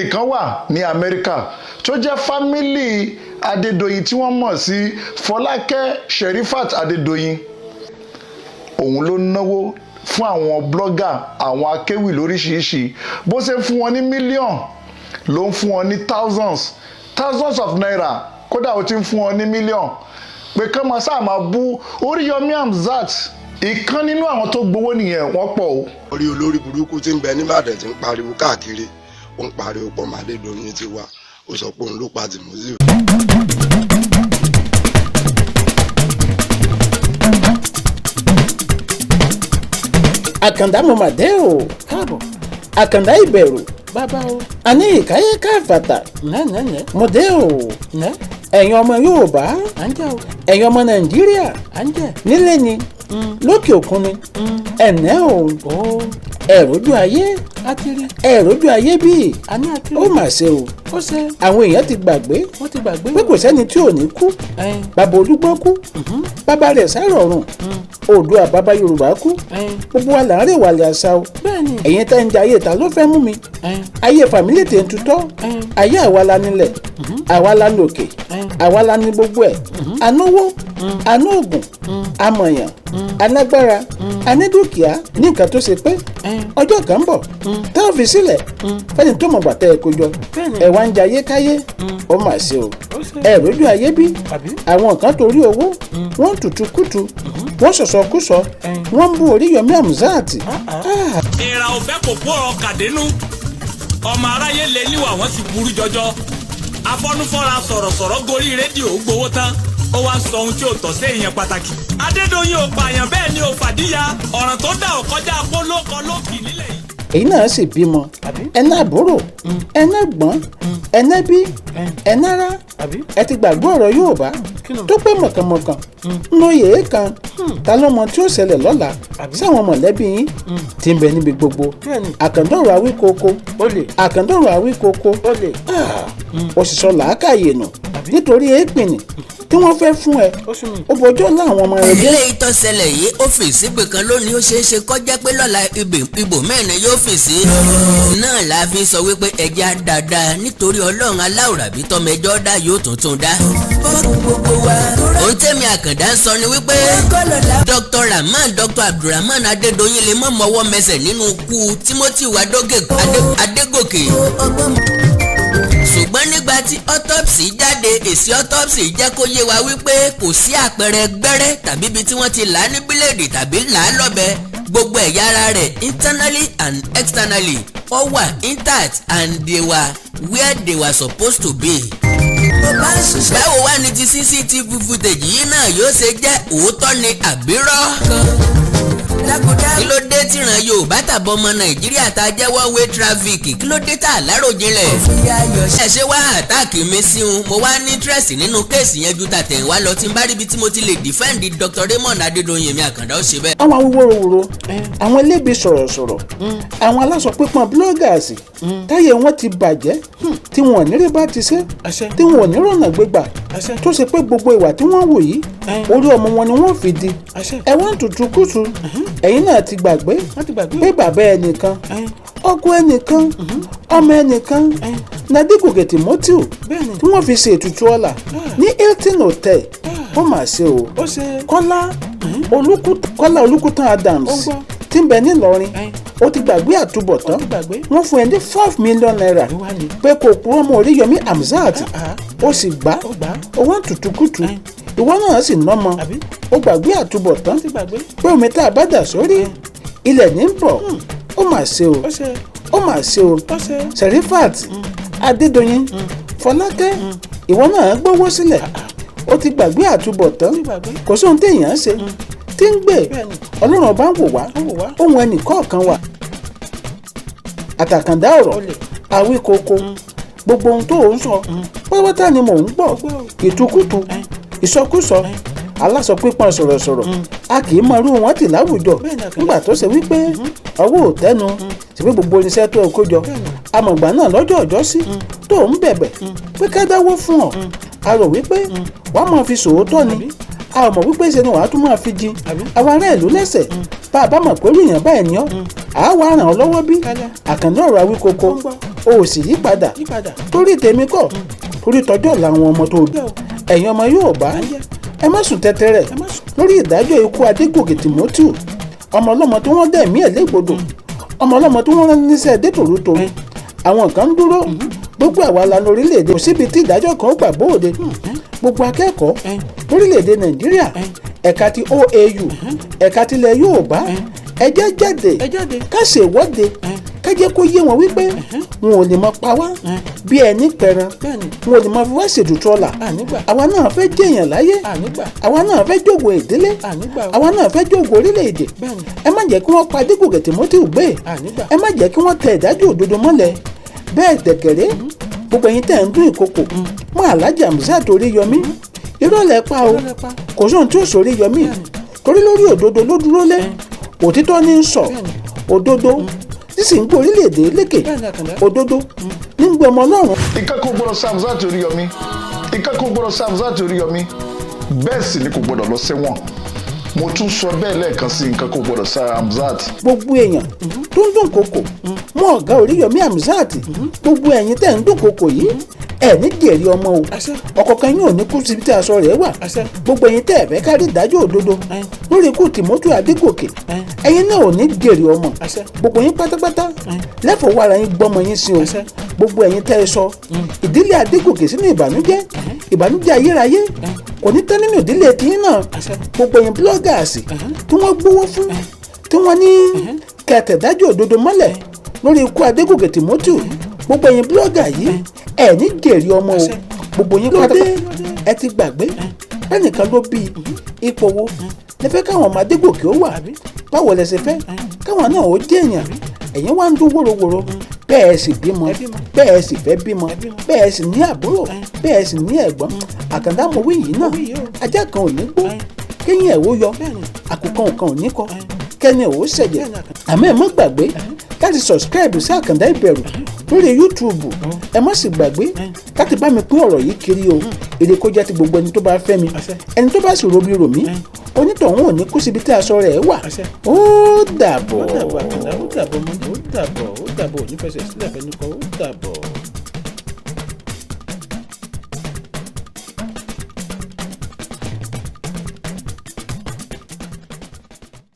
ẹnìkan wà ní Amẹ́ríkà tó jẹ́ fámílì Adedoyin tí wọ́n mọ̀ sí Fọlákẹ́ Sherifat Adedoyin. Òun ló náwó fún àwọn blọ́gà, àwọn akéwì lóríṣiríṣi. Bó ṣe ń fún wọn ní mílíọ̀n ló ń fún wọn ní thousands of naira. Kódà ó ti ń fún wọn ní mílíọ̀n. Pé kán máa sáà máa bú Oríyọmí Hamzat. Ìkan nínú àwọn tó gbowó nìyẹn wọ́n pọ̀ o. Orí olórí burúkú tí ń bẹ níbàdàn tí ń pariwo káàkiri, ó ń pariwo pọ̀ máa Adedoyin ti wá, ó sọ pé òun ló pa Tìmọ́sí. Akanda mọ̀mọ́dé o káàbọ̀ Akanda Iberu bàbá o àní ìkáyé káfàtà mọ̀dé o ẹ̀yin ọmọ Yorùbá ẹ̀yin ọmọ Nàìjíríà nílé ni lókè òkun ni ẹ̀nẹ́ o ẹ̀rọ̀jú ayé ẹ̀rọ̀jú ayé bíi ó mà ṣe o àwọn èèyàn ti gbàgbé pé kò sẹ́ni tí ò ní kú bàbá Olúgbọ́n kú bàbá rẹ̀ sárọ̀rùn Oòduà bàbá Yorùbá kú gbogbo wa là ń rè wàlẹ̀ àṣà o ẹ̀yin tẹ́ ń jẹ ayé ta ló fẹ́ mú mi ayé fàmílì tẹ̀ ń tutọ́ ayé àwa la nílẹ̀ àwa la lòkè àwa la ní gbogbo ẹ̀ anówó anóògùn amọ̀yàn alágbára anídùkìá ní nǹkan tó ṣe pé ọjọ́ kan ń bọ̀ tá ò fi sílẹ̀ fẹ́ni tó mọ̀ gbàtẹ́ ẹ̀ kó jọ ẹ̀ wá ń jẹ ayé káyé ó mà ṣe o ẹ̀ rójú ayé bí àwọn kan torí owó wọ́n tutù kùtù wọ́n sọ̀sọ̀kúsọ wọ́n ń bú Oríyọmí Hamzat. ìrà òfẹ́ kò kó ọ̀rọ̀ kàdénú ọmọ aráyé lè níwà wọ́n sì burú jọjọ afọ́nufọ́ra sọ̀rọ̀sọ̀rọ̀ gorí rédíò gbowó tán ó wá sọ ohun tí ò tọ́ sí èèyàn pàtàkì. Adédoyin ò pààyàn bẹ́ẹ̀ ni ò fàdíyà ọ̀ràn tó dà ọ́ kọjá pólókọ lókì nílẹ̀ yìí. èyí náà sì bímọ ẹná àbúrò ẹná gbọ́n ẹná bí ẹná rá ẹ ti gbàgbọ́ ọ̀rọ̀ Yorùbá tó pé mọ̀kànmọ̀kàn lóye kan ta ló mọ tí ó ṣẹlẹ̀ lọ́la sáwọn mọ̀lẹ́bí yín tí ń bẹ níbi gbogbo Akanda Oro Awíkoko Akanda Oro Awíkoko ó sì sọ làákàyè nù nítorí èépìnì tí wọ́n fẹ́ fún ẹ ó bọjọ́ láwọn ọmọ rẹ jẹ́. ilé ìtọ́sẹ̀lẹ̀ yìí ó fèsì pé kan lónìí ó ṣeé ṣe kọjá pé lọ́la ibò mẹ́rin yóò fèsì. náà la fi sọ wípé ẹja dáadáa nítorí Ọlọ́run aláwòrábí tọmọ ẹjọ́ dá yóò tuntun dá. ohun tẹ́mi Àkàndá ń sọ ni wípé Dr. Abdulrahman Adedoyin lè mọ̀ mọ́wọ́ mẹsẹ̀ nínú ikú Timothy Adegoke ṣùgbọ́n nígbà tí autopsy jáde èsì autopsy jẹ́ kó yé wa wípé kò sí àpẹẹrẹ gbẹ́rẹ́ tàbí ibi tí wọ́n ti là á ní bíléèdì tàbí là á lọ́bẹ gbogbo ẹ̀yà ara rẹ̀ internally and externally ó wà intact and they were where they were supposed to be. báwo wá ní ti CCTV footage yìí náà yóò ṣe jẹ́ òótọ́ ni àbírọ́? kí ló dé tíran Yorùbá tàbí ọmọ Nàìjíríà ta jẹ́ one way traffic kí ló dé tà láròjinlẹ̀? ẹ ṣe wá àtáàkì mi sí un mo wá ní interest nínú kéèsì yẹn ju tàtẹ̀wá lọ tí n bá ríbi tí mo ti lè defend Dr. Raymond Adedoyin mi Àkàndá ó ṣe bẹ́ẹ̀. àwọn awúrowòro àwọn elébi sọ̀rọ̀sọ̀rọ̀ àwọn aláṣọ pípọn bloggers táyé wọn ti bàjẹ́ tí wọn ò ní rí bá ti ṣe tí wọn ò ní rọ̀nà gbégbà tó ṣe pé gbogbo ìwà tí wọ́n wò yìí orí ọmọ wọn ni wọ́n fi di ẹ wọ́n tutù kùtù ẹ̀yin náà ti gbàgbé pé bàbá ẹnìkan ọkọ ẹnìkan ọmọ ẹnìkan Adegoke Timothy tí wọ́n fi ṣe ètùtù ọlà ní Hilton Hotel ó mà ṣe o Kola Olukutan Adams tí ń bẹ nílọrin ó ti gbàgbé àtúbọ̀tán wọ́n fún ẹ ní 5 million naira pé kò purọ́ mọ́ Oríyọmí Hamzat ó sì gbà ó wọ́n tutùkùtù ìwọ náà sì nọ́mọ ó gbàgbé àtúbọ̀tán pé omi tá a bá dà sórí ilẹ̀ ní bọ̀ ó mà ṣe o Sherifat Adedoyin Fọlákẹ́ ìwọ náà gbówó sílẹ̀ ó ti gbàgbé àtúbọ̀tán kò sóhun téèyàn ṣe tí ń gbé Ọlọ́run ọba ń wò wá ohun ẹnì kọ̀ọ̀kan wà Àtàkàndá ọ̀rọ̀ Awíkoko gbogbo ohun tó ń sọ pátá ni mò ń gbọ́ ìtukùtù ìsọkúsọ aláṣọ pípọn sọ̀rọ̀sọ̀rọ̀ a kì í mọ irú wọn tì láwùjọ nígbà tó ṣe wípé ọwọ́ ò tẹ́nu ti pé gbogbo irinṣẹ́ tó kó jọ amọ̀gbà náà lọ́jọ́ ọjọ́ sí tó ń bẹ̀bẹ̀ pé ká dáwó fún ọ a rò wípé wàá máa fi sòótọ́ ni a ò mọ̀ wípé ṣe ni wàá tún máa fi jin àwọn ará ìlú lẹ́sẹ̀ bá a bá mọ̀ pé èèyàn báyìí ni ọ́ a wá ràn ọ́ lọ́wọ́ bí Akanda Oro Awíkoko o ò sì yí padà torí tèmi kọ́ torí tọjọ́ làwọn ọmọ tó bí ẹ̀yin ọmọ Yorùbá ẹ má sùn tẹ́tẹ́rẹ́ lórí ìdájọ́ ikú Adegoke Timothy ọmọ ọlọ́mọ tí wọ́n dẹ̀mí ẹ̀ légbodò ọmọ ọlọ́mọ tí wọ́n rán níṣẹ́ dé tòrótòró àwọn kan ń dúró gbogbo àwa la lórílẹ̀‐èdè kò síbi tí ìdájọ́ kan gbà bóde gbogbo akẹ́kọ̀ọ́ lórílẹ̀‐èdè Nàìjíríà ẹ̀ka ti OAU ẹ̀ka tilẹ̀ Yorùbá ẹ jẹ́ jáde ká ṣèwọ́de ká jẹ́ kó yé wọn wípé wọn ò lè mọ pa wá bí ẹni pẹran wọn ò lè mọ fi wá ṣètùtù ọ̀la àwa náà fẹ́ jẹ̀yàn láyé àwa náà fẹ́ jòkó ìdílé àwa náà fẹ́ jòkó orílẹ̀-èdè ẹ má jẹ́ kí wọ́n pa Adegoke Timothy gbé ẹ má jẹ́ kí wọ́n tẹ ìdájọ́ òdodo mọ́lẹ̀ bẹ́ẹ̀ dẹ̀kẹ̀rẹ́ gbogbo ẹ̀yin tẹ̀ ń dún ìkòkò mọ́ Alhaji Hamzat Oríyọmí irọ́ lẹ pa o kò sóhun tí ó sọ Oríyọmí torí lórí òdodo ló dúró lé òtítọ́ ní ń sọ òdodo sísìn gbé orílẹ̀-èdè lékè òdodo ní ń gbé ọmọ Ọlọ́run. ìkẹ́kọ̀ọ́ gbọ́dọ̀ sí Hamzat Oríyọmí ìkẹ́kọ̀ọ́ gbọ́dọ̀ sí Hamzat Oríyọmí bẹ́ẹ̀ sì ni kò gbọ́dọ̀ lọ sẹ́wọ̀n mo tún sọ bẹ́ẹ̀ lẹ́ẹ̀kan sí ìkẹ́kọ̀ọ́ gbọ́dọ̀ sí Hamzat. gbogbo èèyàn tó ń dún kòkò mọ́ ọ̀gá Oríyọmí Hamzat gbogbo ẹ̀yin tẹ̀ ń dún kòkò yìí ẹ ní jèrè ọmọ o ọ̀kọ̀ọ̀kan yóò ní kú síbi tí aṣọ rẹ̀ wà gbogbo ẹ̀yin tẹ́ ẹ fẹ́ kárí ìdájọ́ òdodo lórí ikú Timothy Adegoke ẹ̀yin náà ò ní jèrè ọmọ gbogbo yín pátápátá lẹ́fọ̀ọ́ wàrà yín gbọ́mọ yín sí o gbogbo ẹ̀yin tẹ́ ẹ sọ ìdílé Adegoke sínú ìbànújẹ́ ayérayé kò ní tán nínú ìdílé tiyín náà gbogbo ẹ̀yin blọ́gàsì tí wọ́n gbówó fún tí wọ́n ní kẹtẹ̀dájọ́ òdodo mọ́lẹ̀ lórí ikú Adegoke Timothy gbogbo ẹ̀yin blọ́gà yìí ẹ ní jèrè ọmọ o gbogbo yín pátápátá ẹ ti gbàgbé ẹnìkan ló bí ipò wo lẹ fẹ́ káwọn ọmọ Adegoke ó wà báwo lẹ ṣe fẹ́ káwọn náà ó jẹ́ èèyàn ẹ̀yin wá ń dún wóróworó bẹ́ẹ̀ sì bímọ bẹ́ẹ̀ sì fẹ́ bímọ bẹ́ẹ̀ sì ní àbúrò bẹ́ẹ̀ sì ní ẹ̀gbọ́n Àkàndá mọ̀wé yìí náà ajá kan ò ní gbó kéyìn ẹ̀ ó yọ àkùkọ kan ò ní kọ kẹ́ni ò ṣẹ̀jẹ̀ àmọ́ ẹ má gbàgbé láti subscribe sí Akanda Iberu lórí YouTube ẹ má sì gbàgbé láti bá mi pín ọ̀rọ̀ yìí kiri o èrè kó jẹ́ ti gbogbo ẹni tó bá fẹ́ mi ẹni tó bá sì robi rò mí onítọ̀hún ò ní kú síbi tí aṣọ rẹ̀ wà ó dàbọ̀. Àkàndá ó dàbọ̀ ó dàbọ̀ ò ní fẹsẹ̀ sílẹ̀ fẹ́ni kọ́ ó dàbọ̀.